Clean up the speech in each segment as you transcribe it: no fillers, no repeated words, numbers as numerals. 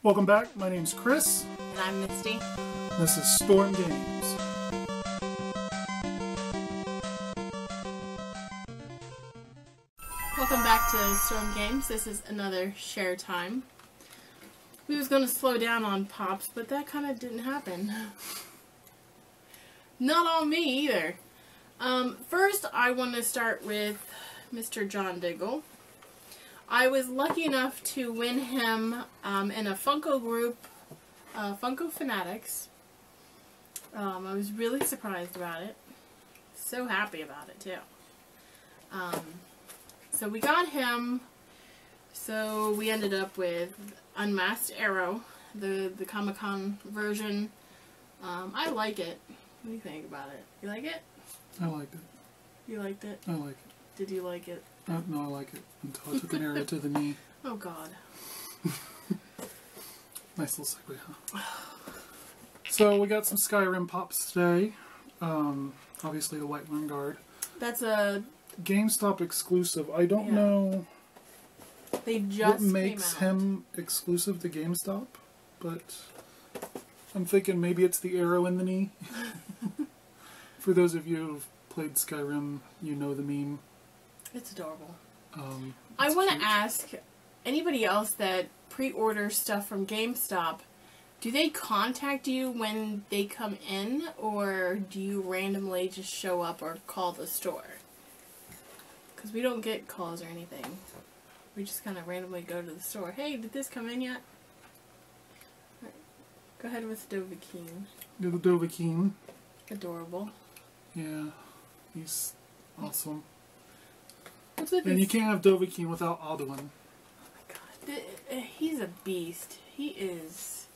Welcome back. My name's Chris. And I'm Misty. This is Storm Games. Welcome back to Storm Games. This is another share time. We was going to slow down on Pops, but that kind of didn't happen. Not on me either. First, I want to start with Mr. John Diggle. I was lucky enough to win him in a Funko group, Funko Fanatics. I was really surprised about it. So happy about it, too. So we got him. So we ended up with Unmasked Arrow, the Comic-Con version. I like it. What do you think about it? You like it? I liked it. You liked it? I like it. Did you like it? No, I like it. Until I took an arrow to the knee. Oh, God. Nice little segue, huh? So we got some Skyrim pops today. Obviously the White Guard. That's a GameStop exclusive. I don't know they just what makes him exclusive to GameStop, but I'm thinking maybe it's the arrow in the knee. For those of you who've played Skyrim, you know the meme. It's adorable. I want to ask anybody else that pre-orders stuff from GameStop, do they contact you when they come in, or do you randomly just show up or call the store? Because we don't get calls or anything. We just kind of randomly go to the store. Hey, did this come in yet? Right. Go ahead with Dovahkiin. The Dovahkiin. Adorable. Yeah, he's awesome. What's with and you can't have Dovahkiin without Alduin. Oh my god. He's a beast. He is...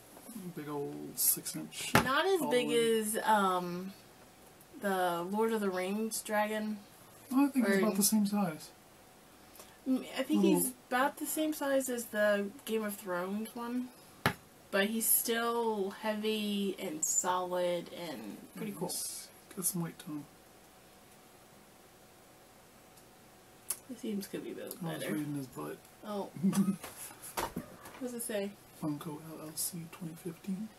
Big old 6-inch. Not as big as the Lord of the Rings dragon. Oh, I think he's about the same size. I think he's about the same size as the Game of Thrones one. But he's still heavy and solid and pretty cool. Got some white tone. It seems could be better. I was reading his butt. Oh. What does it say? Funko LLC 2015.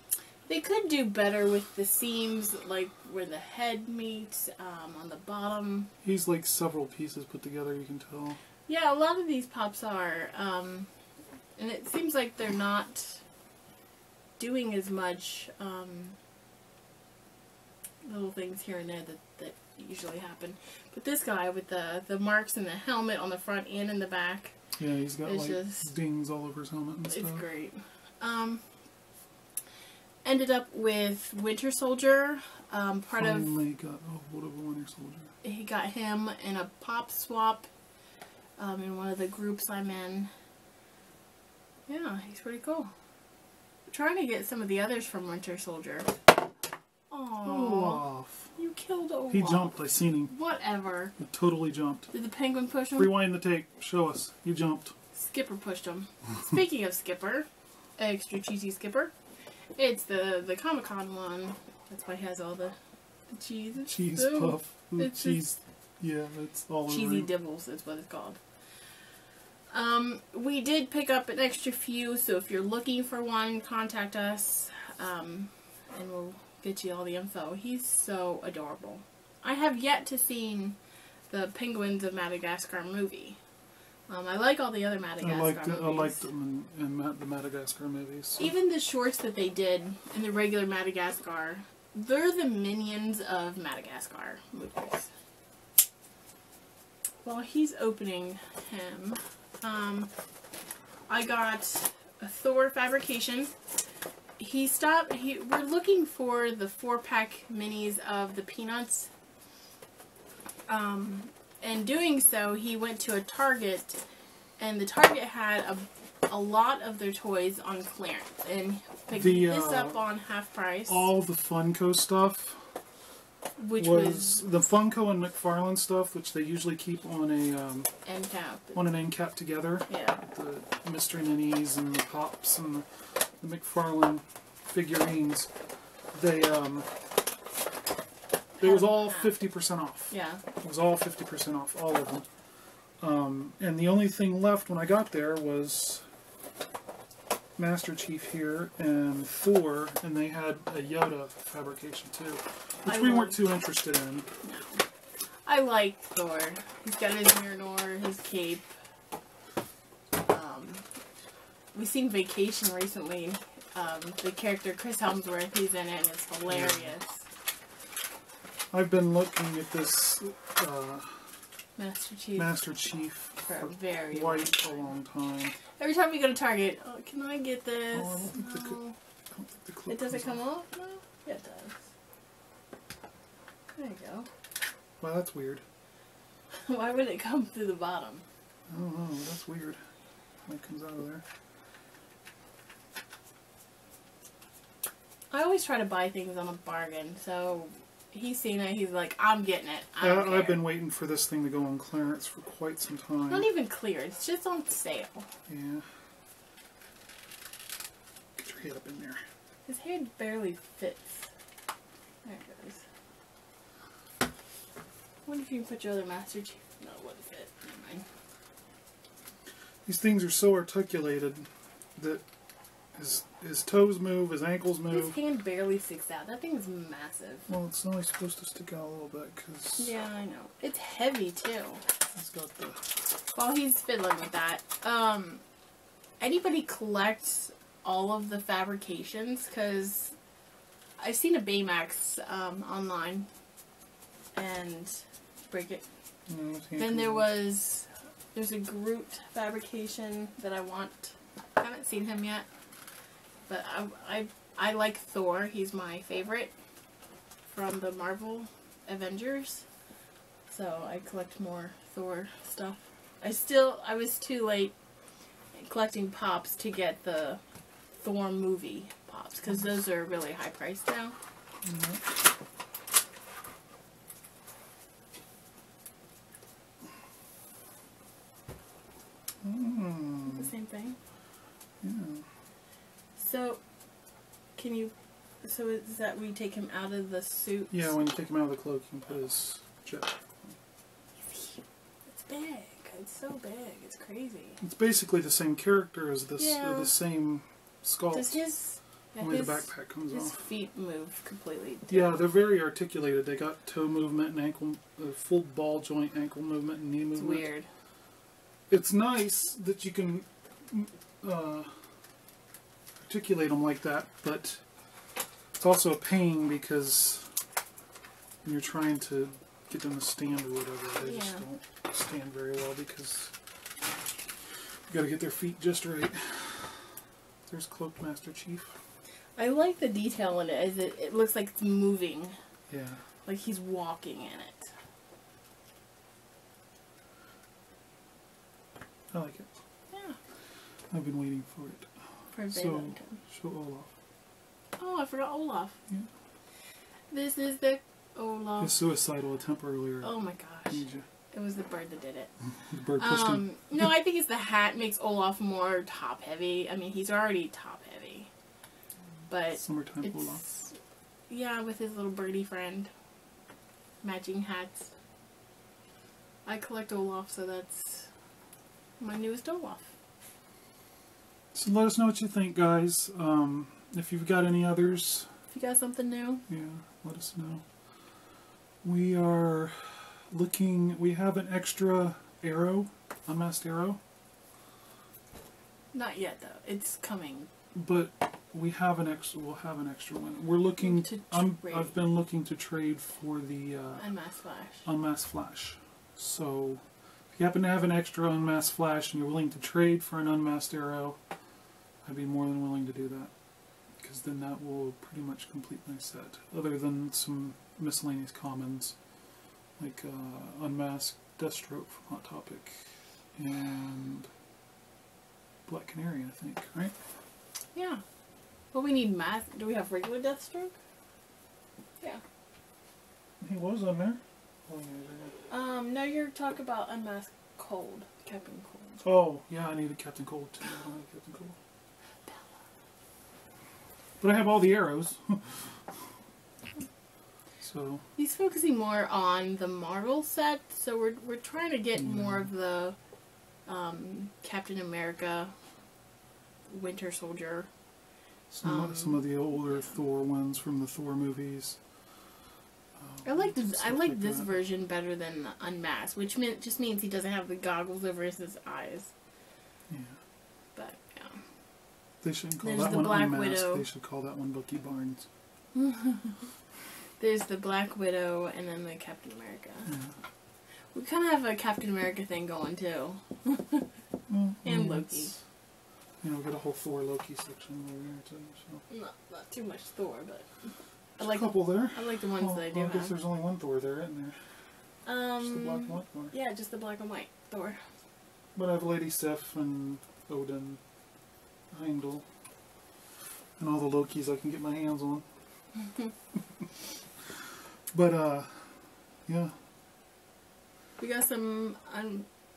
They could do better with the seams, like where the head meets on the bottom. He's like several pieces put together, you can tell. Yeah, a lot of these pops are. And it seems like they're not doing as much little things here and there that usually happen. But this guy with the marks and the helmet on the front and in the back. Yeah, he's got like dings all over his helmet and stuff. It's great. Ended up with Winter Soldier. Finally got a hold of a Winter Soldier. He got him in a pop swap in one of the groups I'm in. Yeah, he's pretty cool. I'm trying to get some of the others from Winter Soldier. Olaf. You killed Olaf. He jumped, I seen him. Whatever. He totally jumped. Did the penguin push him? Rewind the tape. Show us. You jumped. Skipper pushed him. Speaking of Skipper, extra cheesy Skipper, it's the Comic-Con one. That's why he has all the cheese. Cheese puff. It's cheese. Yeah, it's all cheesy dibbles is what it's called. We did pick up an extra few, so if you're looking for one, contact us, and we'll get you all the info. He's so adorable. I have yet to see the Penguins of Madagascar movie. I like all the other Madagascar movies. I liked them in the Madagascar movies. So. Even the shorts that they did in the regular Madagascar, they're the minions of Madagascar movies. While he's opening him, I got a Thor fabrication. We're looking for the 4-pack minis of the Peanuts. And doing so, he went to a Target, and the Target had a lot of their toys on clearance, and picked this up on half price. All the Funko stuff, which was the Funko and McFarlane stuff, which they usually keep on a end cap. On an end cap together. Yeah. The Mr. Ninnies and the Pops and the McFarlane figurines. It was all 50% off. Yeah. It was all 50% off, all of them. And the only thing left when I got there was Master Chief here and Thor, and they had a Yoda fabrication too, which we weren't too interested in. No. I like Thor. He's got his Mjolnir, his cape. We've seen Vacation recently. The character Chris Hemsworth, he's in it, and it's hilarious. I've been looking at this Master Chief for very quite a long time. Every time we go to Target, oh, can I get this? Oh, I don't think the clip it doesn't come off. off? No? Yeah, it does. There you go. Wow, that's weird. Why would it come through the bottom? I don't know, that's weird. It comes out of there. I always try to buy things on a bargain, so he's seen it, he's like, I'm getting it. I don't care. I've been waiting for this thing to go on clearance for quite some time. Not even clear, it's just on sale. Yeah. Get your head up in there. His hair barely fits. There it goes. What if you put your other Master Chief? No, it wouldn't fit. Never mind. These things are so articulated that his toes move, his ankles move. His hand barely sticks out. That thing is massive. Well, it's only supposed to stick out a little bit because... Yeah, I know. It's heavy, too. It's got the... While he's fiddling with that, anybody collects all of the fabrications? Because I've seen a Baymax online and break it. No, then there's a Groot fabrication that I want. I haven't seen him yet. But I like Thor. He's my favorite from the Marvel Avengers. So I collect more Thor stuff. I was too late collecting pops to get the Thor movie pops. Because those are really high priced now. The same thing? Yeah. So, so is that we take him out of the suit? Yeah, when you take him out of the cloak, you can put his jet. It's big. It's so big. It's crazy. It's basically the same character as this, Yeah. or the same sculpt. Does his... Only the backpack comes his off. feet move completely different. Yeah, they're very articulated. They got toe movement and ankle, full ball joint ankle movement and knee movement. It's weird. It's nice that you can articulate them like that, but it's also a pain because when you're trying to get them to stand or whatever, they just don't stand very well because you got to get their feet just right. There's Cloak Master Chief. I like the detail in it, as it looks like it's moving. Yeah. Like he's walking in it. I like it. Yeah. I've been waiting for it. For a very So, long time. show Olaf. Oh, I forgot Olaf. Yeah. This is the Olaf. His suicidal attempt earlier. Oh my gosh. Need you. It was the bird that did it. The bird pushed him. No, I think it's the hat makes Olaf more top heavy. I mean, he's already top heavy. But Summertime Olaf. Yeah, with his little birdie friend. Matching hats. I collect Olaf, so that's my newest Olaf. So let us know what you think, guys. If you've got any others, If you got something new, yeah, let us know. We are looking. We have an extra arrow, unmasked arrow, not yet though. It's coming. but we have an extra. We'll have an extra one. We're looking. To trade. I've been looking to trade for the Unmasked Flash. unmasked flash. So if you happen to have an extra unmasked flash and you're willing to trade for an unmasked arrow, I'd be more than willing to do that. Because then that will pretty much complete my set. Other than some miscellaneous commons, like Unmasked Deathstroke from Hot Topic, and Black Canary, I think, right? Yeah. But we need mask. Do we have regular Deathstroke? Yeah. He was on there. No, you're talking about Unmasked Cold. Captain Cold. Oh, yeah, I needed Captain Cold too. I don't have Captain Cold. But I have all the arrows. So He's focusing more on the Marvel set, so we're trying to get more of the Captain America Winter Soldier. Some of the older Thor ones from the Thor movies. I like this version better than the Unmasked, which just means he doesn't have the goggles over his eyes. Yeah. But yeah. They shouldn't call There's that the one Black Unmasked. Widow. They should call that one Bucky Barnes. There's the Black Widow and then the Captain America. Yeah. We kind of have a Captain America thing going too. And Loki. You know, we got a whole Thor Loki section over here too. So. Not too much Thor, but I There's like a couple there. I like the ones that I do I guess have. there's only one Thor there, isn't there? Just the black and white Thor. Yeah, just the black and white Thor. But I have Lady Sif and Odin, Heimdall, and all the Lokis I can get my hands on. But yeah. We got some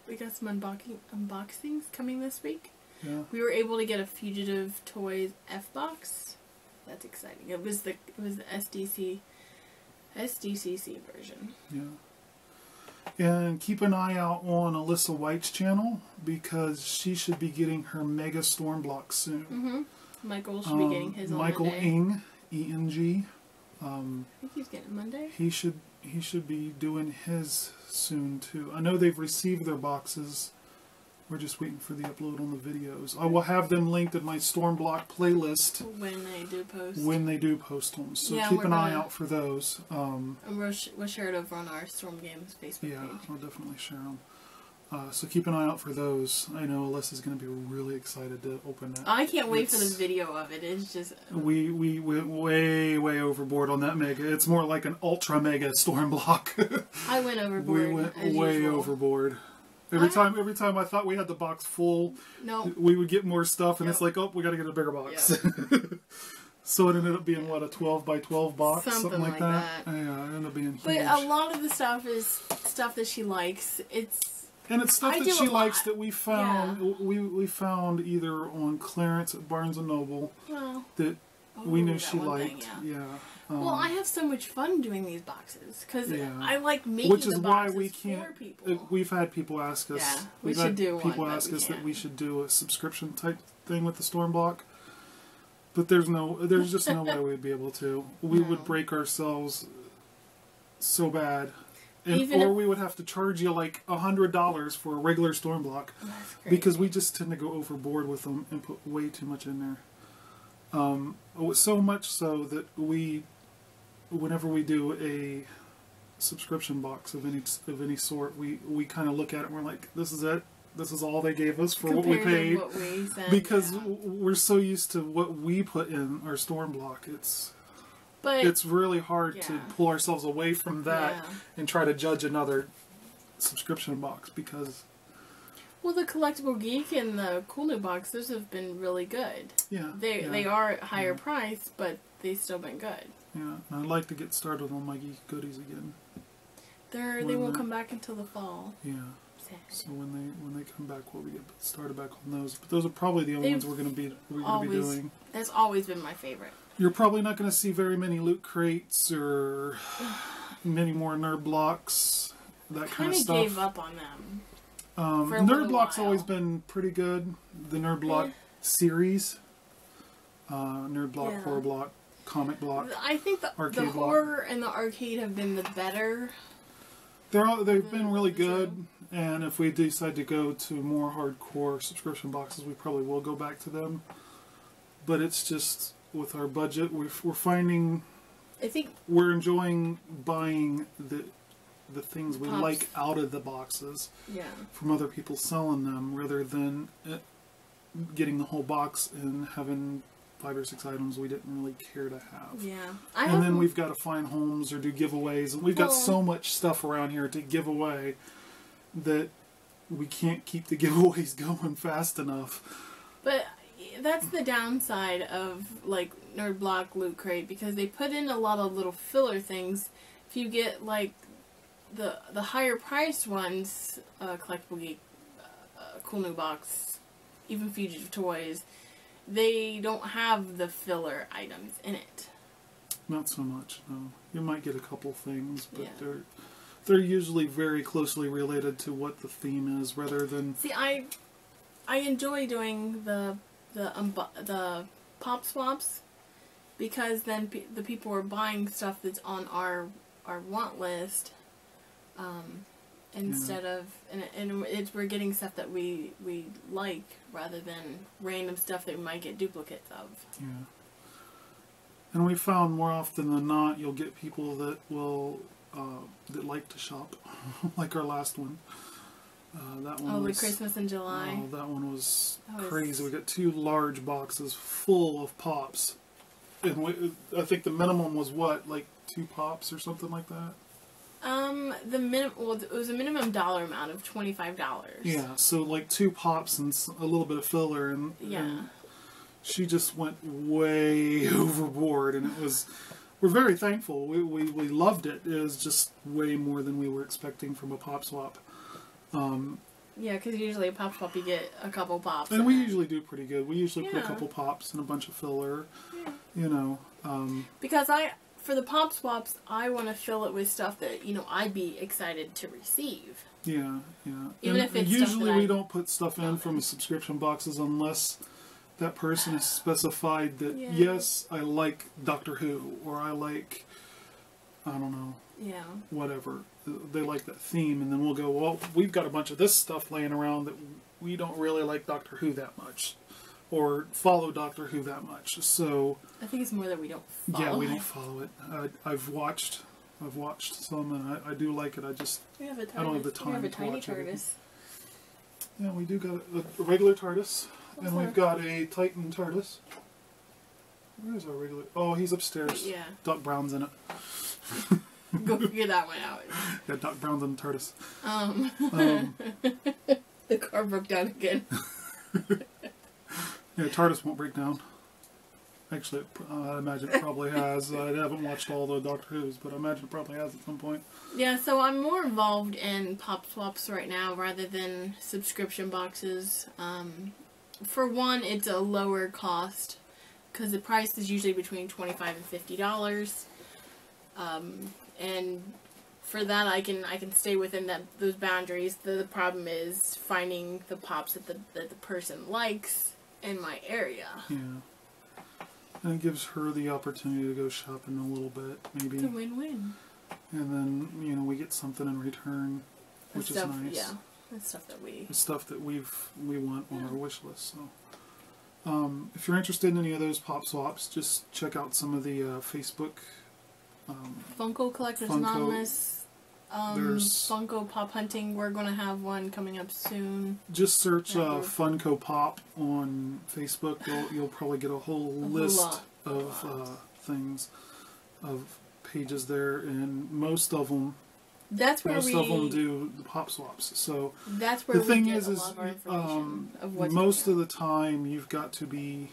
unboxings coming this week. Yeah. We were able to get a Fugitive Toys F box. That's exciting. It was the SDCC version. Yeah. And keep an eye out on Alyssa White's channel because she should be getting her Mega Stormblock soon. Mm-hmm. Michael should be getting his on Michael Monday. Ing, E-N-G. I think he's getting Monday. He should be doing his soon too. I know they've received their boxes. We're just waiting for the upload on the videos. I will have them linked in my Stormblock playlist When they do post. them. So yeah, keep an eye out for those. And we'll share it over on our Storm Games Facebook page. Yeah, I'll definitely share them. So keep an eye out for those. I know Alyssa's going to be really excited to open that. I can't wait for the video of it. It's just... We went way overboard on that Mega. It's more like an Ultra Mega Stormblock. I went overboard. We went as way usual. overboard. Every time I thought we had the box full, no, we would get more stuff, and it's like, oh, we got to get a bigger box. Yeah. So it ended up being, what, a 12 by 12 box? Something like that. Yeah, it ended up being huge. But a lot of the stuff is stuff that she likes. It's stuff that she likes that we found. Yeah. We found either on clearance at Barnes & Noble that we knew she liked. Yeah. Well, I have so much fun doing these boxes because I like making Which is the why boxes we can't. for people. We've had people ask us. Yeah, we've should had do people one, ask but us we that we should do a subscription type thing with the Stormblock. But there's just no way we'd be able to. We would break ourselves so bad. Or we would have to charge you like $100 for a regular Stormblock because we just tend to go overboard with them and put way too much in there. So much so that whenever we do a subscription box of any sort, we kind of look at it and we're like, this is it. This is all they gave us for what we paid. What we sent, because we're so used to what we put in our Stormblock. It's really hard to pull ourselves away from that and try to judge another subscription box because... Well, the Collectible Geek and the Cool New Box, those have been really good. Yeah. They are higher price, but they've still been good. Yeah, and I'd like to get started on my geek goodies again. They won't come back until the fall. Yeah. So when they come back, we'll get started back on those. But those are probably the only ones we're going to be doing. That's always been my favorite. You're probably not going to see very many loot crates or many more nerd blocks, that kind of stuff. I gave up on them. Nerd block's always been pretty good. The nerd block series, nerd block, horror block, comic block. I think the horror and the arcade have been the better. They've been really good, and if we decide to go to more hardcore subscription boxes, we probably will go back to them. But it's just with our budget, we're finding. I think we're enjoying buying the things we like out of the boxes from other people selling them, rather than getting the whole box and having 5 or 6 items we didn't really care to have. Yeah. And then we've got to find homes or do giveaways, and we've got so much stuff around here to give away that we can't keep the giveaways going fast enough. But that's the downside of like Nerd Block, Loot Crate, because they put in a lot of little filler things. If you get like the higher priced ones, Collectible Geek, Cool New Box, even Fugitive Toys, they don't have the filler items in it. Not so much, no. You might get a couple things, but they're usually very closely related to what the theme is, rather than... See, I enjoy doing the the pop swaps, because then the people are buying stuff that's on our want list, instead of we're getting stuff that we like rather than random stuff that we might get duplicates of. Yeah. And we found more often than not, you'll get people that will that like to shop, like our last one. That one was, the Christmas in July. Oh, that one was crazy. We got 2 large boxes full of pops, and I think the minimum was what, like 2 pops or something like that. It was a minimum dollar amount of $25. Yeah, so like 2 pops and a little bit of filler, and she just went way overboard, and it was. We're very thankful. We loved it. It was just way more than we were expecting from a pop swap. Yeah, because usually a pop swap you get a couple pops. And we usually do pretty good. We usually put a couple pops and a bunch of filler. Yeah. You know. Because for the pop swaps, I want to fill it with stuff that, I'd be excited to receive. Yeah, yeah. Even if it's usually we don't put stuff in from subscription boxes unless that person has specified that, yes, I like Doctor Who, or I like, I don't know, whatever. They like that theme, and then we'll go, well, we've got a bunch of this stuff laying around that we don't really like Doctor Who that much, or follow Doctor Who that much. So I think it's more that we don't follow it. Yeah, we don't follow it. I've watched some, and I do like it. I don't have the time to watch it. Yeah, we do got a regular TARDIS. And we've got a Titan TARDIS. Where's our regular? Oh, he's upstairs. Yeah. Doc Brown's in it. Go figure that one out. Yeah, Doc Brown's in the TARDIS. The car broke down again. Yeah, TARDIS won't break down. Actually, I imagine it probably has. I haven't watched all the Doctor Who's, but I imagine it probably has at some point. Yeah, so I'm more involved in pop swaps right now rather than subscription boxes. For one, it's a lower cost because the price is usually between $25 and $50, and for that I can stay within those boundaries. The problem is finding the pops that the person likes in my area. Yeah, and it gives her the opportunity to go shopping a little bit, maybe. It's a win-win. And then we get something in return, which is nice. Yeah. It's stuff that we want on our wish list. So, if you're interested in any of those pop swaps, just check out some of the Facebook. Funko Collectors Anonymous. There's Funko Pop Hunting. We're going to have one coming up soon. Just search Funko Pop on Facebook. You'll probably get a whole list of things, of pages there, and most of them. Most of them do the pop swaps. So that's where the thing we get is, a lot of our information of what's most of the time you've got to be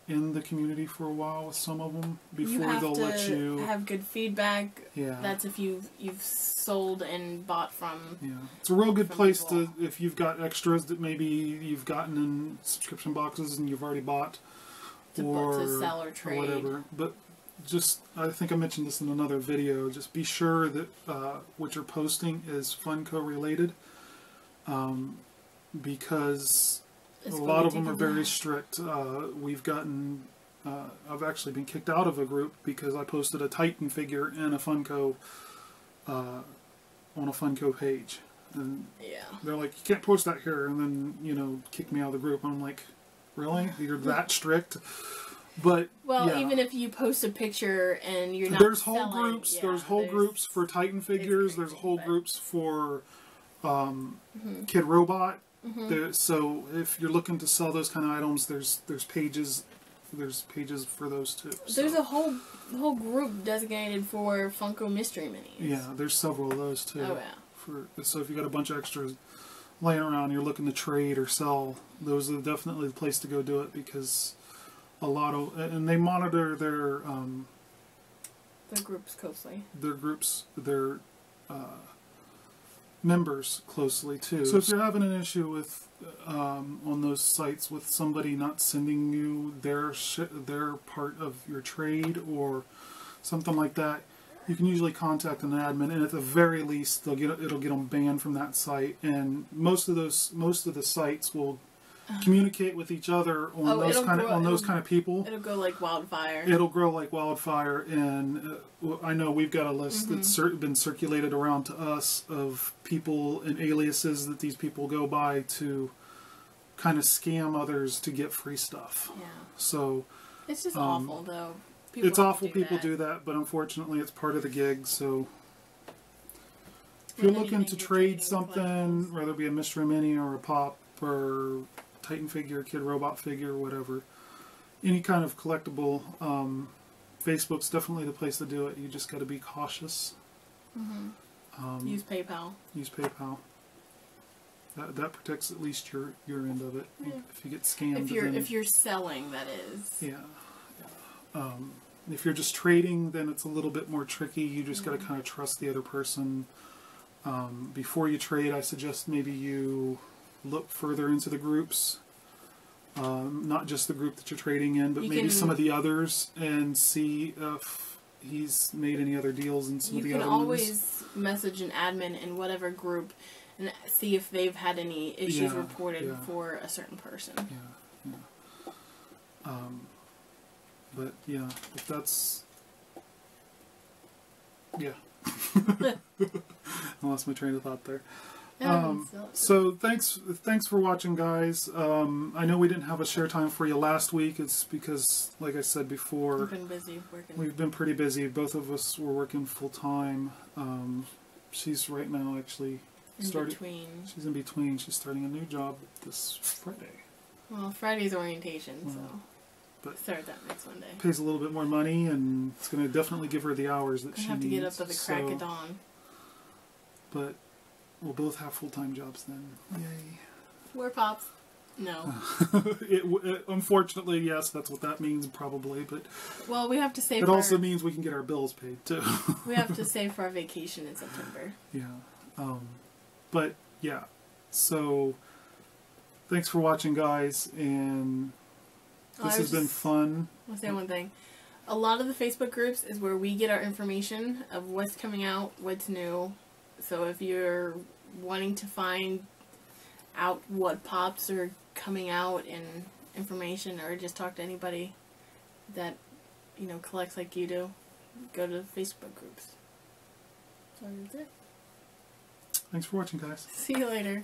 in the community for a while with some of them before they'll let you have good feedback. Yeah, that's if you've sold and bought from. Yeah, it's a real good place to, if you've got extras that maybe you've gotten in subscription boxes and you've already bought, to sell or trade or whatever. But I think I mentioned this in another video, just be sure that what you're posting is Funko related, because a lot of them are very strict. We've gotten, I've actually been kicked out of a group because I posted a Titan figure in a Funko, on a Funko page. And they're like, you can't post that here, and then, kick me out of the group. I'm like, really? You're that strict? But even if you post a picture and you're not there's whole groups. There's whole groups for Titan figures. There's whole groups for Kid Robot. So if you're looking to sell those kind of items, there's pages. There's pages for those too. So. There's a whole group designated for Funko Mystery Minis. Yeah, there's several of those too. Oh yeah. So if you got a bunch of extras laying around, you're looking to trade or sell, those are definitely the place to go do it, because and they monitor their groups closely. Their members closely too. So if you're having an issue with on those sites with somebody not sending you their part of your trade or something like that, you can usually contact an admin, and at the very least it'll get them banned from that site. And most of the sites will communicate with each other on those kind of people. It'll go like wildfire. It'll grow like wildfire, and I know we've got a list that's been circulated around to us of people and aliases that these people go by to kind of scam others to get free stuff. Yeah. So it's just awful, though. It's awful people do that, but unfortunately it's part of the gig, so if you're looking to trade something, whether it be a Mystery Mini or a Pop or Titan figure, Kid Robot figure, whatever, any kind of collectible, Facebook's definitely the place to do it. You just got to be cautious. Use PayPal. Use PayPal. That protects at least your end of it. Yeah. If you get scammed, if you're selling, that is. Yeah. If you're just trading, then it's a little bit more tricky. You just got to kind of trust the other person. Before you trade, I suggest maybe you look further into the groups. Not just the group that you're trading in, but maybe some of the others, and see if he's made any other deals in some of the other ones. You can always message an admin in whatever group and see if they've had any issues reported for a certain person. Yeah. But yeah, if that's... Yeah. I lost my train of thought there. So thanks for watching, guys. I know we didn't have a share time for you last week. It's because, like I said before, we've been busy working. We've been pretty busy. Both of us were working full time. She's right now actually She's in between. She's starting a new job this Friday. Well, Friday's orientation, so but start that next Monday. Pays a little bit more money, and it's going to definitely give her the hours that she needs. Have to get up at the crack of dawn. But we'll both have full-time jobs then. Yay. We're Pops. No. Unfortunately, yes, that's what that means probably. But well, we have to save. It also means we can get our bills paid too. We have to save for our vacation in September. Yeah. But yeah. So thanks for watching, guys, and this has been fun. I'll say one thing. A lot of the Facebook groups is where we get our information of what's coming out, what's new. So if you're wanting to find out what pops are coming out and information, or just talk to anybody that, you know, collects like you do, go to the Facebook groups. So that's it. Thanks for watching, guys. See you later.